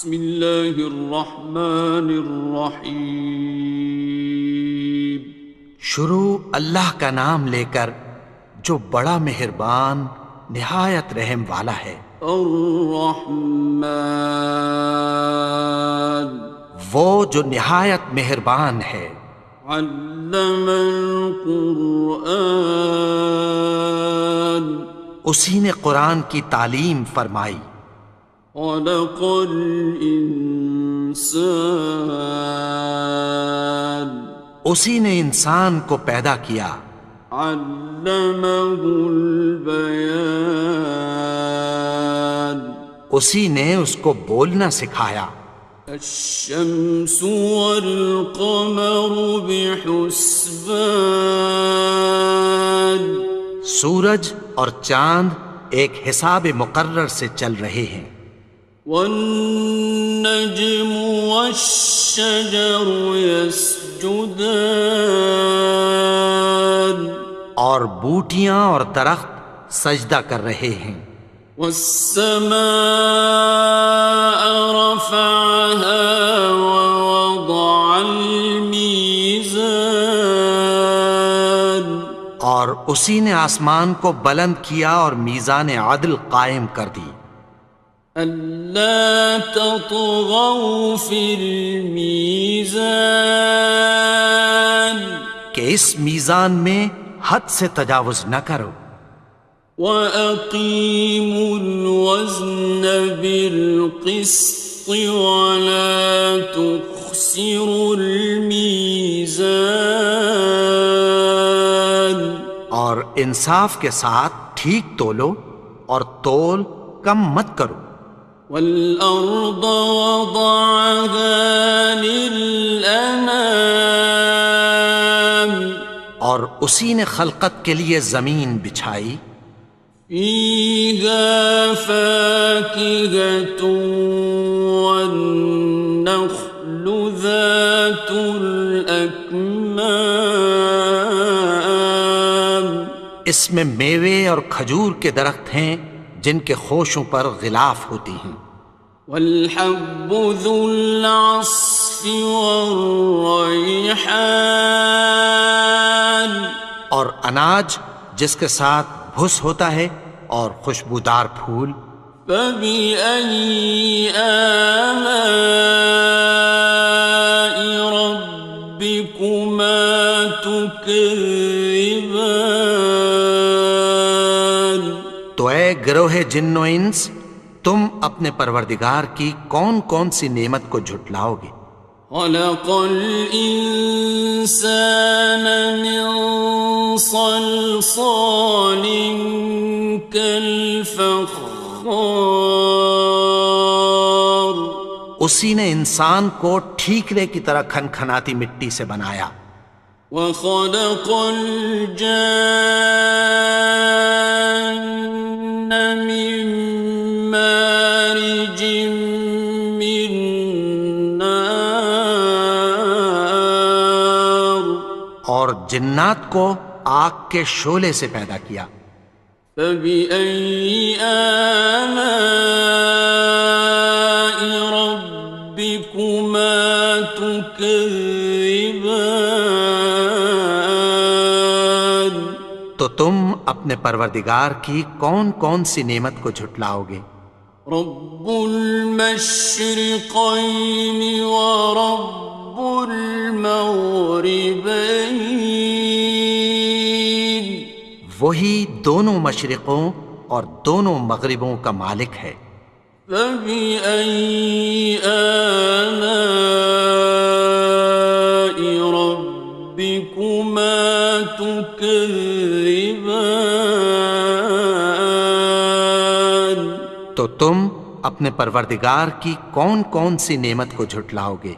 بسم اللہ الرحمن الرحیم۔ شروع اللہ کا نام لے کر جو بڑا مہربان نہایت رحم والا ہے۔ الرحمن، وہ جو نہایت مہربان ہے۔ علم القرآن، اسی نے قرآن کی تعلیم فرمائی۔ خلق الانسان، اسی نے انسان کو پیدا کیا۔ علمہ البیان، اسی نے اس کو بولنا سکھایا۔ الشمس والقمر بحسبان، سورج اور چاند ایک حساب مقرر سے چل رہے ہیں۔ والنجم والشجر يسجدان، اور بوٹیاں اور درخت سجدہ کر رہے ہیں۔ والسماء رفعها ووضع الميزان، اور اسی نے آسمان کو بلند کیا اور میزان عدل قائم کر دی۔ ألا تطغوا في الميزان، کہ اس میزان میں حد سے تجاوز نہ کرو۔ وَأَقِيمُوا الْوَزْنَ بِالْقِسْطِ وَلَا تُخْسِرُوا الْمِيزَانَ، اور انصاف کے ساتھ ٹھیک تولو اور تول کم مت کرو۔ وَالْأَرْضَ وَضَعَهَا لِلْأَنَامِ، اور اسی نے خلقت کے لیے زمین بچھائی۔ فِيهَا فَاكِهَةٌ وَالنَّخْلُ ذَاتُ الْأَكْمَامِ، اس میں میوے اور کھجور کے درخت ہیں جن کے خوشوں پر غلاف ہوتی ہیں۔ وَالْحَبُّ ذُو الْعَصْفِ وَالرَّيْحَانِ، اور اناج جس کے ساتھ بھس ہوتا ہے اور خوشبودار پھول۔ فَبِأَيِّ آلَاءِ رَبِّكُمَا تُكَذِّبَانِ، تو اے گروہ جن و انس، تم اپنے پروردگار کی کون کون سی نعمت کو جھٹلاؤ گے؟ خَلَقَ الْإِنسَانَ مِنْ صَلْصَالٍ كَالْفَخَّارِ، اسی نے انسان کو ٹھیکرے کی طرح کھنکھناتی مٹی سے بنایا۔ وَخَلَقَ الْجَانَّ مِن مَّارِجٍ مِّن نَّارٍ، اور جنات کو آگ کے شعلے سے پیدا کیا۔ فَبِأَيِّ آلَاءِ رَبِّكُمَا تُكَذِّبَانِ، تو تم اپنے پروردگار کی کون کون سی نعمت کو جھٹلاؤ گے؟ رب المشرقین ورب المغربین، وہی دونوں مشرقوں اور دونوں مغربوں کا مالک ہے۔ فَبِأَيِّ آلَاءِ رَبِّكُمَا تُكَذِّبَانِ، تو تم اپنے پروردگار کی کون کون سی نعمت کو جھٹلاؤ گے؟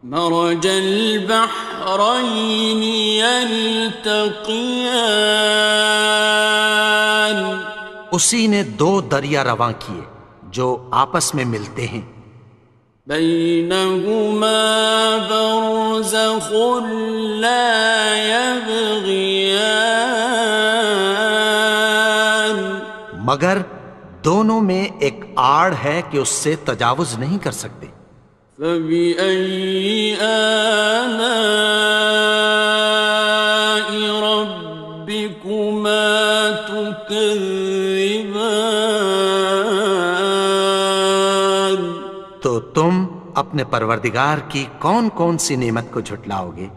مرج البحرین یلتقیان، اسی نے دو دریا رواں کیے جو آپس میں ملتے ہیں۔ بینہما برزخ لا یبغیان، مگر دونوں میں ایک آڑ ہے کہ اس سے تجاوز نہیں کر سکتے۔ فبأي آلاء ربكما تكذبان؟ تو تم اپنے پروردگار کی کون کون سی نعمت کو جھٹلاؤ گے؟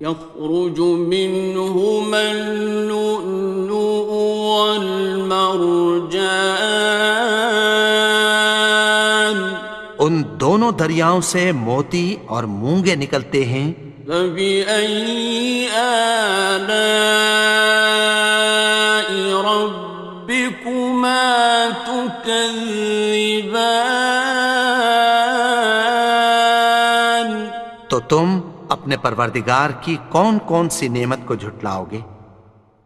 يخرج منهما اللؤلؤ والمرجان ان دونوں دریاؤں سے موتی اور مونگے نکلتے ہیں۔ فبأي آلاء ربكما تكذبان؟ تو تم اپنے پروردگار کی کون کون سی نعمت کو جھٹلاؤ گے؟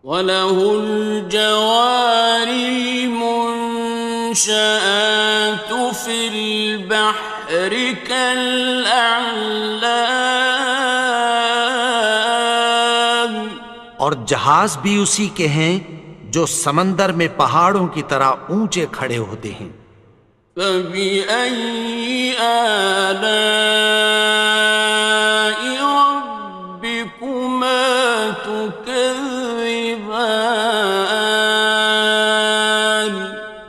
وَلَهُ الْجَوَارِ الْمُنشَآتُ فِي الْبَحْرِ كَالْأَعْلَامِ، اور جہاز بھی اسی کے ہیں جو سمندر میں پہاڑوں کی طرح اونچے کھڑے ہوتے ہیں۔ فَبِأَيِّ آلَاءِ رَبِّكُمَا تُكَذِّبَانِ؟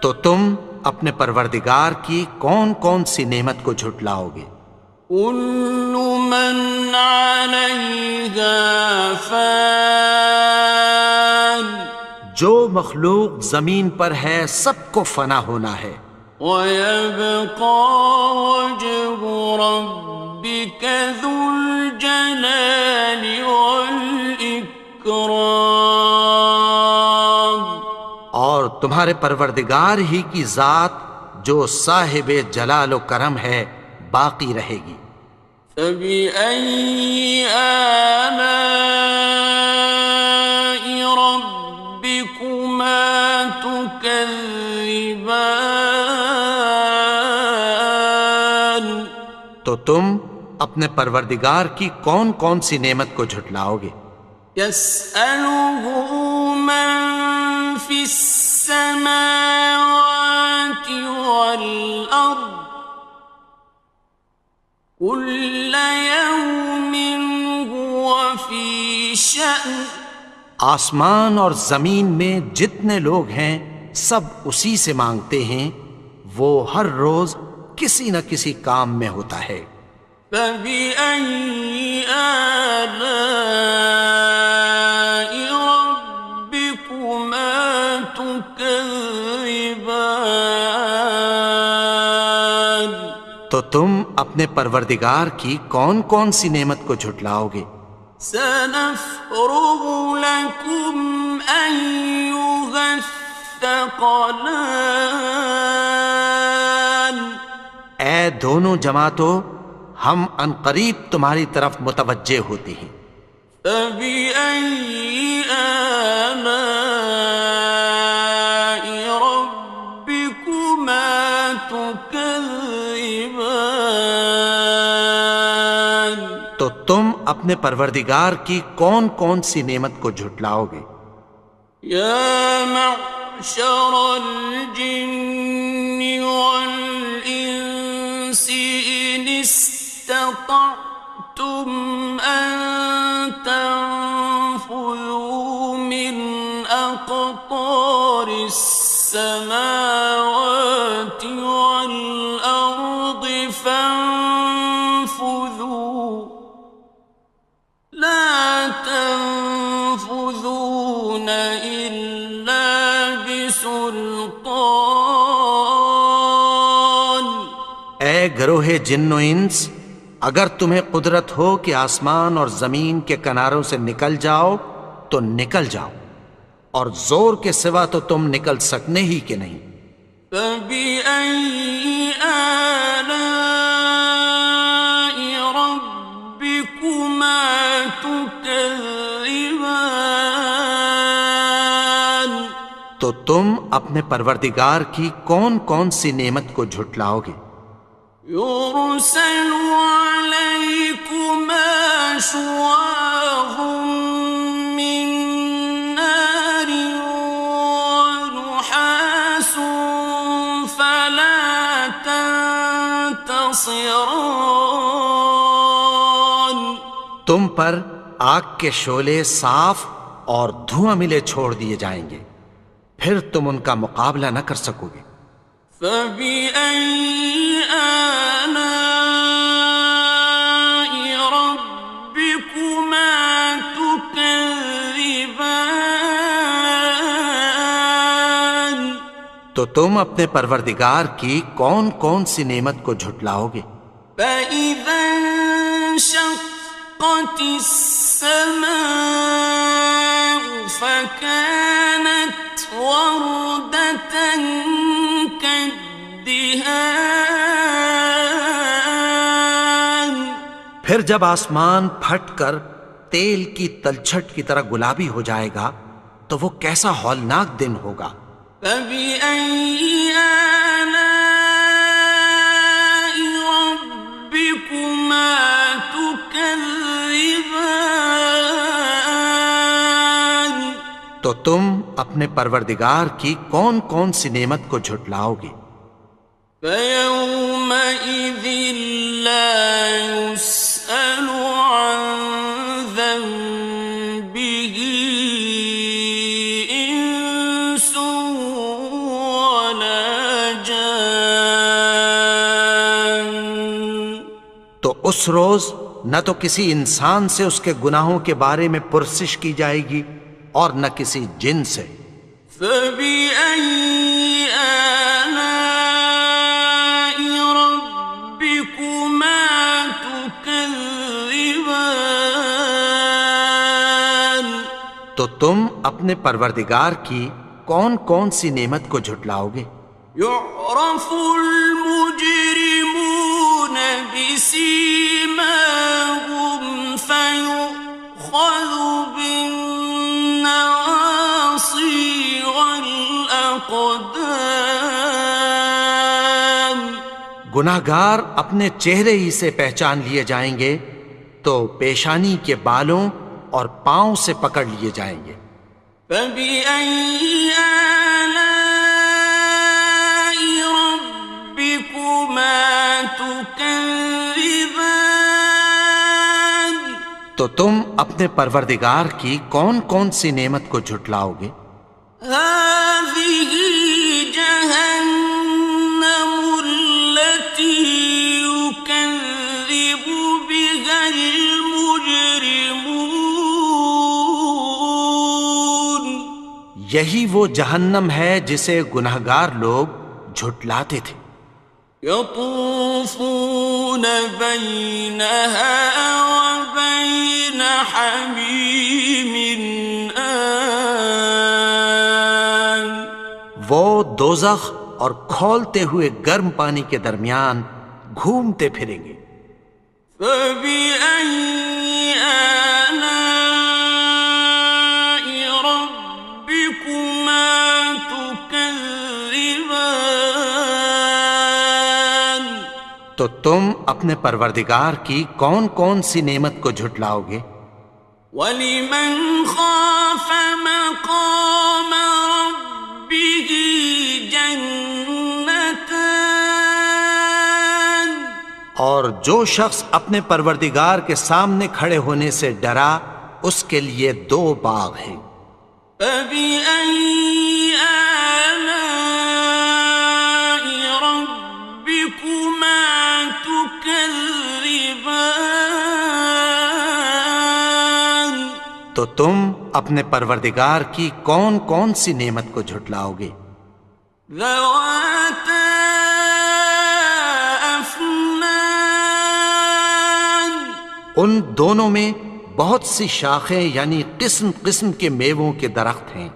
تو تم اپنے پروردگار کی کون کون سی نعمت کو جھٹلاؤ گے؟ كُلُّ مَنْ عَلَيْهَا فَانٍ، جو مخلوق زمین پر ہے سب کو فنا ہونا ہے۔ وَيَبْقَى وَجْهُ رَبِّكَ ذُو الْجَلَالِ وَالْإِكْرَامِ، اور تمہارے پروردگار ہی کی ذات جو صاحب جلال و کرم ہے باقی رہے گی۔ فَبِأَيِّ آلَاءِ رَبِّكُمَا تُكَذِّبَانِ؟ تو تم اپنے پروردگار کی کون کون سی نعمت کو جھٹلاؤ گے؟ يَسْأَلُهُ مَن فِي السَّمَاوَاتِ وَالْأَرْضِ كُلَّ يَوْمٍ هُوَ فِي شَأْنٍ، آسمان اور زمین میں جتنے لوگ ہیں سب اسی سے مانگتے ہیں، وہ ہر روز کسی نہ کسی کام میں ہوتا ہے۔ فَبِأَيِّ آلَاءِ رَبِّكُمَا تُكَذِّبَانِ؟ تو تم اپنے پروردگار کی کون کون سی نعمت کو جھٹلاؤ گے؟ سَنَفْرُغُ لَكُمْ أَيُّهَ الثَّقَلَانِ، اے دونوں جماعتوں، ہم عنقریب تمہاری طرف متوجہ ہوتے ہیں۔ فَبِأَيِّ آلَاءِ رَبِّكُمَا تُكَذِّبَانِ؟ تو تم اپنے پروردگار کی کون کون سی نعمت کو جھٹلاؤ گے؟ يَا مَعْشَرَ الْجِنِّ وَالْإِنسِ إِنِ اسْتَطَعْتُمْ أَن تَنفُذُوا مِنْ أَقْطَارِ السَّمَاوَاتِ وَالْأَرْضِ فَانفُذُوا لَا تَنفُذُونَ إِلَّا بِسُلْطَانٍ۔ اے گروہ جن و انس، اگر تمہیں قدرت ہو کہ آسمان اور زمین کے کناروں سے نکل جاؤ تو نکل جاؤ، اور زور کے سوا تو تم نکل سکنے ہی کہ نہیں۔ فَبِأَيِّ آلَاءِ رَبِّكُمَا تُكَذِّبَانِ؟ تو تم اپنے پروردگار کی کون کون سی نعمت کو جھٹلاؤ گے؟ يُرْسَلُ عَلَيْكُمَا شُوَاظٌ مِّن نَّارٍ وَنُحَاسٌ ينتصران. تم پر آگ کے شعلے صاف اور دھواں ملے چھوڑ دیے جائیں گے، پھر تم ان کا مقابلہ نہ کر سکو گے۔ فبأي آلاء ربكما تكذبان. تو تم اپنے پروردگار کی کون کون سی نعمت کو جھٹلاؤ گے؟ فإذا انشقت السماء فكانت وردة كالدهان. پھر جب آسمان پھٹ کر تیل کی تلچھٹ کی طرح گلابی ہو جائے گا تو وہ کیسا ہولناک دن ہوگا۔ فبأي آلاء ربكما تكذبان. تو تم اپنے پروردگار کی کون کون سی نعمت کو جھٹلاؤ گے؟ فيومئذ لا يسأل عن ذنبه إنس ولا جان. تو اس روز نہ تو کسی انسان سے اس کے گناہوں کے بارے میں پرسش کی جائے گی اور نہ کسی جن سے۔ فبأي آلاء ربكما تكذبان. تو تم اپنے پروردگار کی کون کون سی نعمت کو جھٹلاؤ گے؟ يعرف المجرمون بسيماهم فيؤخذ بالنواصي والأقدام. گناہگار اپنے چہرے ہی سے پہچان لیے جائیں گے تو پیشانی کے بالوں اور پاؤں سے پکڑ لیے جائیں گے۔ فبأي آلاء ربكما تكذبان. تو تم اپنے پروردگار کی کون کون سی نعمت کو جھٹلاؤ گے؟ هذه جهنم التي يكذب بها المجرمون. یہی وہ جہنم ہے جسے گناہگار لوگ جھٹلاتے تھے۔ يطوفون بينها وبين حميم آن. وہ دوزخ اور کھولتے ہوئے گرم پانی کے درمیان گھومتے پھریں گے۔ فبأي آلاء ربكما تكذبان. تو تم اپنے پروردگار کی کون کون سی نعمت کو جھٹلاؤ گے؟ وَلِمَنْ خَافَ مَقَامَ رَبِّهِ جَنَّتَانِ. اور جو شخص اپنے پروردگار کے سامنے کھڑے ہونے سے ڈرا اس کے لیے دو باغ ہیں۔ فَبِأَيِّ آلَاءِ رَبِّكُمَا تُكَذِّبَانِ. تو تم اپنے پروردگار کی کون کون سی نعمت کو جھٹلاؤ گے؟ ذَوَاتَا أَفْنَانٍ. ان دونوں میں بہت سی شاخیں یعنی قسم قسم کے میووں کے درخت ہیں۔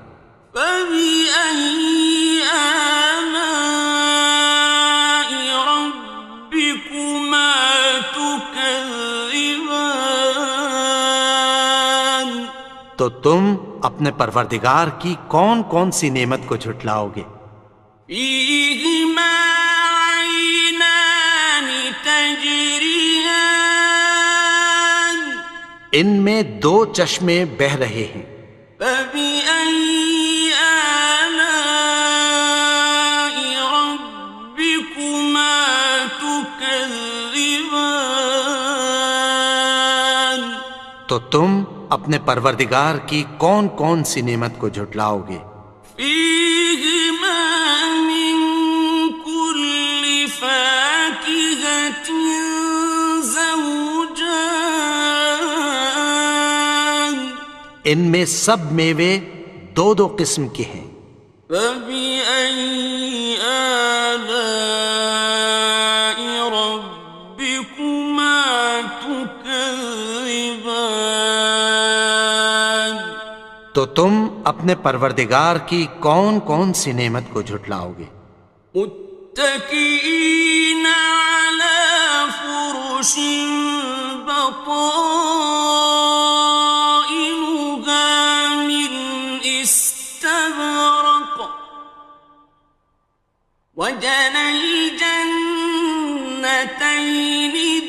فَبِأَيِّ آلَاءِ رَبِّكُمَا تُكَذِّبَانِ. تو تم اپنے پروردگار کی کون کون سی نعمت کو جھٹلاؤ گے؟ فِيهِمَا عَيْنَانِ تَجْرِيَانِ. ان میں دو چشمے بہہ رہے ہیں۔ فَبِأَيِّ آلَاءِ رَبِّكُمَا تُكَذِّبَانِ. تو تم اپنے پروردگار کی کون کون سی نعمت کو جھٹلاؤ گے؟ فيهما من كل فاكهة زوجان ان میں سب میوے دو دو قسم کے ہیں۔ فبأي آلاء ربكما تكذبان تو تم اپنے پروردگار کی کون کون سی نعمت کو جھٹلاؤ گے؟ متكئين على فرش بطائنها من استبرق وجنى الجنتين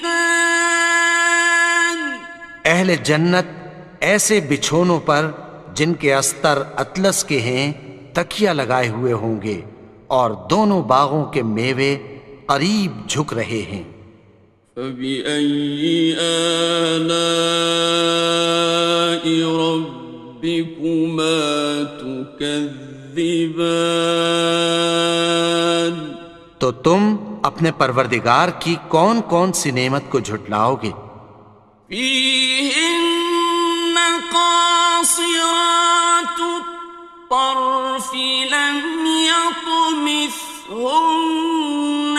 دان اہل جنت ایسے بچھونوں پر جن کے استر اطلس کے ہیں تکیہ لگائے ہوئے ہوں گے، اور دونوں باغوں کے میوے قریب جھک رہے ہیں۔ فبأي آلاء ربكما تكذبان تو تم اپنے پروردگار کی کون کون سی نعمت کو جھٹلاؤ گے؟ فيهن قاصرات الطرف لم يطمثهن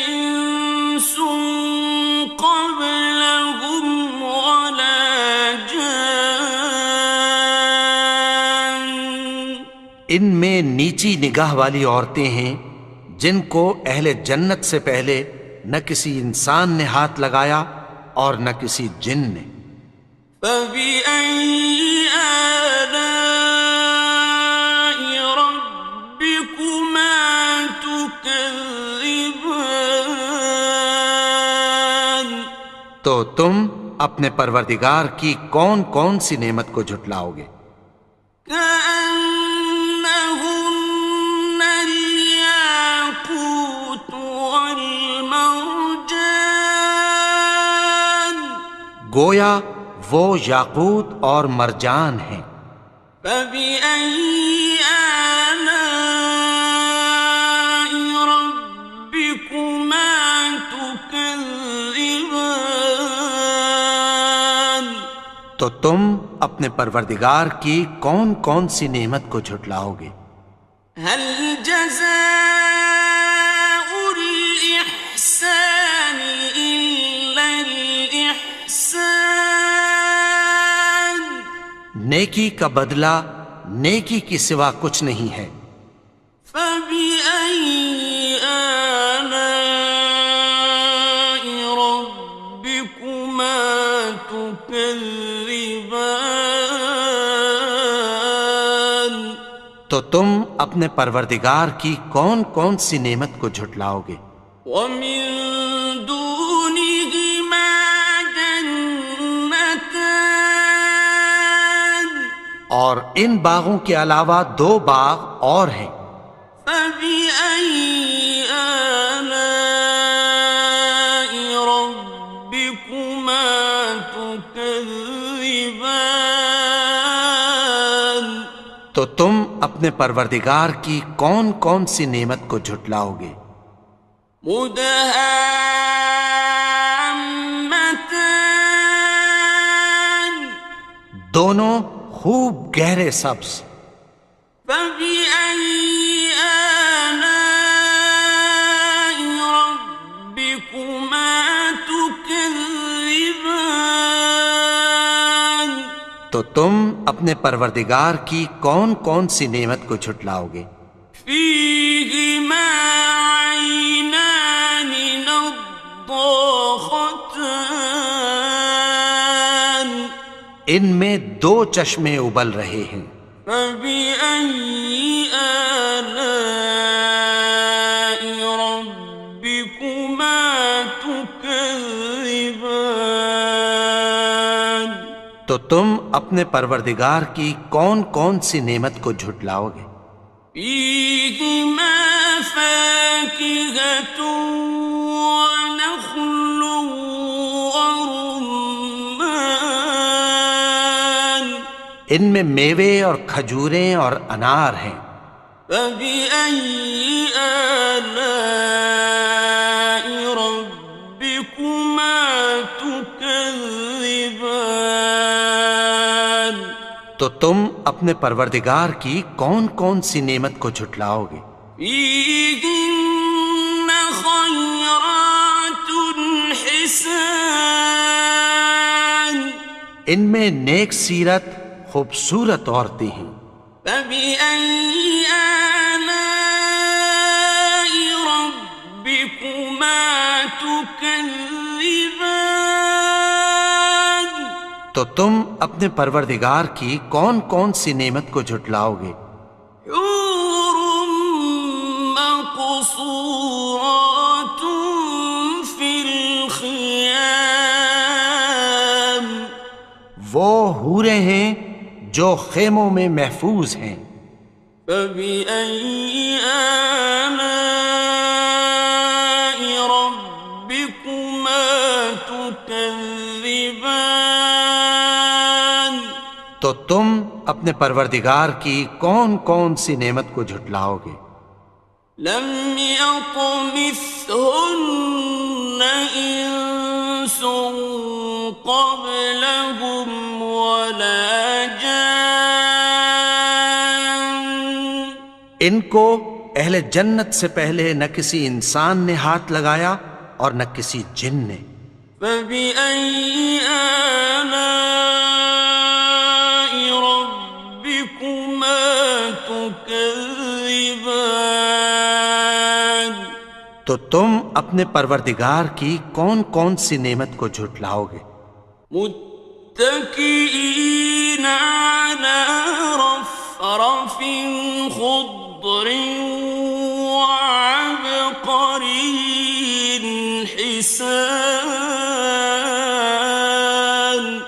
إنس قبلهم ولا جان ان میں نیچی نگاہ والی عورتیں ہیں جن کو اہل جنت سے پہلے نہ کسی انسان نے ہاتھ لگایا اور نہ کسی جن نے۔ فبأي آلاء ربكما تكذبان تو تم اپنے پروردگار کی کون کون سی نعمت کو جھٹلاؤ گے؟ كأنهن الياقوت والمرجان گویا وہ یاقوت اور مرجان ہیں۔ فبأي آلاء ربكما تكذبان تو تم اپنے پروردگار کی کون کون سی نعمت کو جھٹلاؤ گے؟ هل جزاء الإحسان إلا الإحسان نیکی کا بدلہ نیکی کی سوا کچھ نہیں ہے۔ فبأي آلاء ربكما تكذبان تو تم اپنے پروردگار کی کون کون سی نعمت کو جھٹلاؤ گے؟ ومن دونهما جنتان اور ان باغوں کے علاوہ دو باغ اور ہیں۔ فبأي آلاء ربكما تكذبان تو تم اپنے پروردگار کی کون کون سی نعمت کو جھٹلاؤ گے؟ مدهامتان دونوں خوب گہرے سبز۔ فبأي آلاء ربكما تكذبان تو تم اپنے پروردگار کی کون کون سی نعمت کو جھٹلاؤ گے؟ فيهما عينان نضاختان ان میں دو چشمے ابل رہے ہیں۔ فبأي آلاء ربكما تكذبان تو تم اپنے پروردگار کی کون کون سی نعمت کو جھٹلاؤ گے؟ فيهما فاكهة ونخل ورمان ان میں میوے اور کھجوریں اور انار ہیں۔ فبأي آلاء ربكما تكذبان؟ تو تم اپنے پروردگار کی کون کون سی نعمت کو جھٹلاؤ گے؟ فيهن خيرات حسان، ان میں نیک سیرت خوبصورت عورتیں ہیں۔ فبأي آلاء ربكما تكذبان؟ تو تم اپنے پروردگار کی کون کون سی نعمت کو جھٹلاؤ گے؟ حور مقصورات في الخيام، وہ حوریں ہیں جو خیموں میں محفوظ ہیں۔ فبأي آلاء ربكما تكذبان؟ تو تم اپنے پروردگار کی کون کون سی نعمت کو جھٹلاؤ گے؟ لم يطمثهن إنس قبلهم ولا جان، ان کو اہل جنت سے پہلے نہ کسی انسان نے ہاتھ لگایا اور نہ کسی جن نے۔ فبأي آلاء ربكما تكذبان؟ تو تم اپنے پروردگار کی کون کون سی نعمت کو جھٹلاؤ گے؟ متكئين على رفرف خضر وعبقري حسان،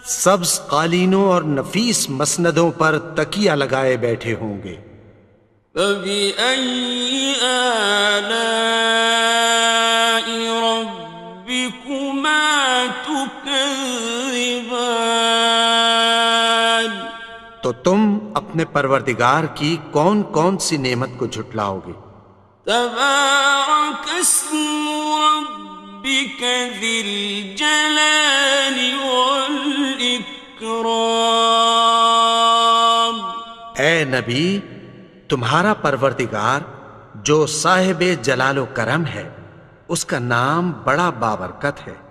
سبز قالینوں اور نفیس مسندوں پر تکیہ لگائے بیٹھے ہوں گے۔ فبأي آلاء ربكما تكذبان؟ تو تم اپنے پروردگار کی کون کون سی نعمت کو جھٹلاؤ گے؟ تبارك اسم ربك ذي الجلال والإكرام۔ اے نبی، تمہارا پروردگار جو صاحب جلال و کرم ہے، اس کا نام بڑا بابرکت ہے۔